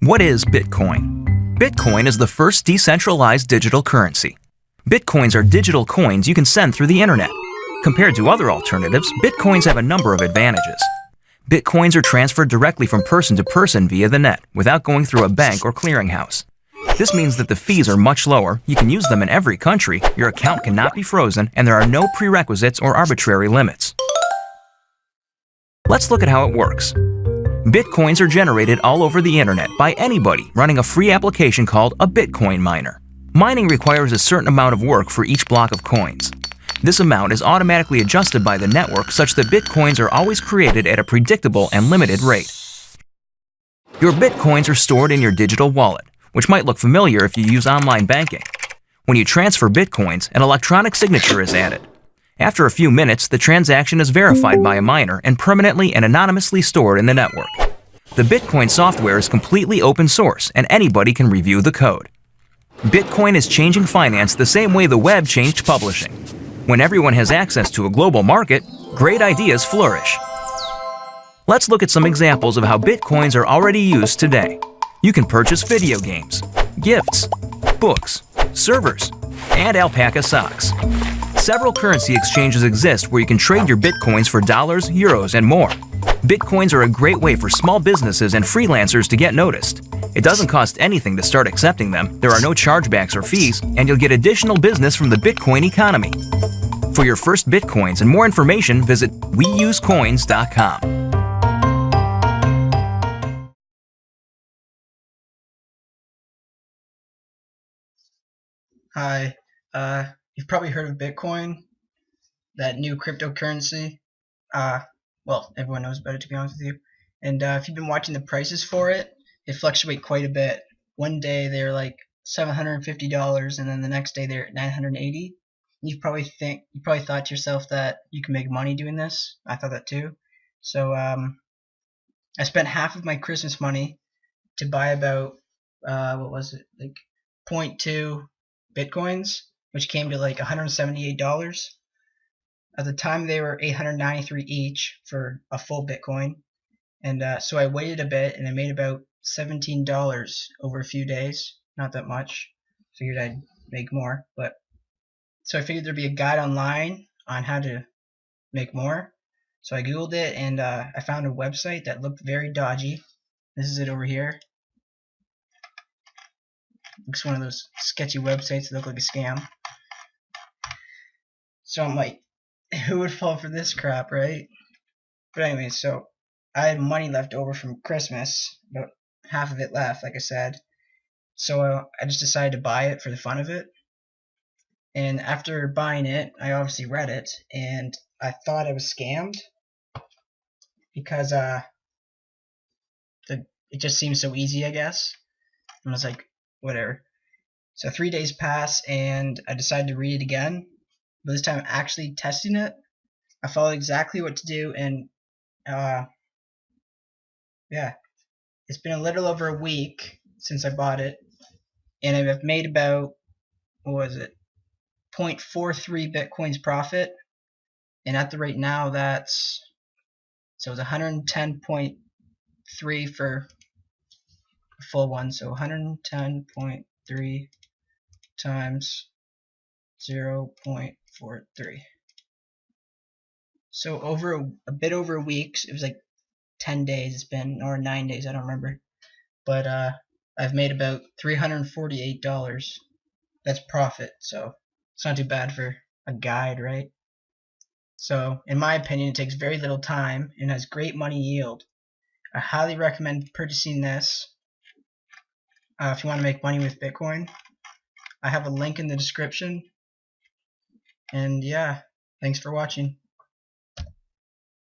What is Bitcoin? Bitcoin is the first decentralized digital currency. Bitcoins are digital coins you can send through the internet. Compared to other alternatives, Bitcoins have a number of advantages. Bitcoins are transferred directly from person to person via the net, without going through a bank or clearinghouse. This means that the fees are much lower, you can use them in every country, your account cannot be frozen, and there are no prerequisites or arbitrary limits. Let's look at how it works. Bitcoins are generated all over the internet by anybody running a free application called a Bitcoin miner. Mining requires a certain amount of work for each block of coins. This amount is automatically adjusted by the network such that Bitcoins are always created at a predictable and limited rate. Your Bitcoins are stored in your digital wallet, which might look familiar if you use online banking. When you transfer Bitcoins, an electronic signature is added. After a few minutes, the transaction is verified by a miner and permanently and anonymously stored in the network. The Bitcoin software is completely open source and anybody can review the code. Bitcoin is changing finance the same way the web changed publishing. When everyone has access to a global market, great ideas flourish. Let's look at some examples of how Bitcoins are already used today. You can purchase video games, gifts, books, servers, and alpaca socks. Several currency exchanges exist where you can trade your Bitcoins for dollars, euros, and more. Bitcoins are a great way for small businesses and freelancers to get noticed. It doesn't cost anything to start accepting them, there are no chargebacks or fees, and you'll get additional business from the Bitcoin economy. For your first Bitcoins and more information, visit weusecoins.com. Hi, you've probably heard of Bitcoin, that new cryptocurrency. Well, everyone knows about it, to be honest with you. And if you've been watching the prices for it, they fluctuate quite a bit. One day they're like $750, and then the next day they're at $980. You probably thought to yourself that you can make money doing this. I thought that too. So I spent half of my Christmas money to buy about what was it, like 0.2 Bitcoins, which came to like $178. At the time, they were $893 each for a full Bitcoin. And so I waited a bit, and I made about $17 over a few days. Not that much. Figured I'd make more. So I figured there'd be a guide online on how to make more. So I Googled it, and I found a website that looked very dodgy. This is it over here. Looks one of those sketchy websites that look like a scam. So I'm like, who would fall for this crap, right? But anyway, so I had money left over from Christmas, about half of it left, like I said. So I just decided to buy it for the fun of it. And after buying it, I obviously read it, and I thought I was scammed because it just seemed so easy, I guess. And I was like, whatever. So 3 days pass, and I decided to read it again. But this time, actually testing it, I followed exactly what to do, and yeah, it's been a little over a week since I bought it, and I've made about, what was it, 0.43 Bitcoins profit, and at the rate now, so it's 110.3 for a full one, so 110.3 times 0.43. So over a bit over a week, it was like 10 days it's been, or 9 days, I don't remember. But I've made about $348. That's profit, so it's not too bad for a guide, right? So in my opinion, it takes very little time and has great money yield. I highly recommend purchasing this if you want to make money with Bitcoin. I have a link in the description. And yeah, thanks for watching.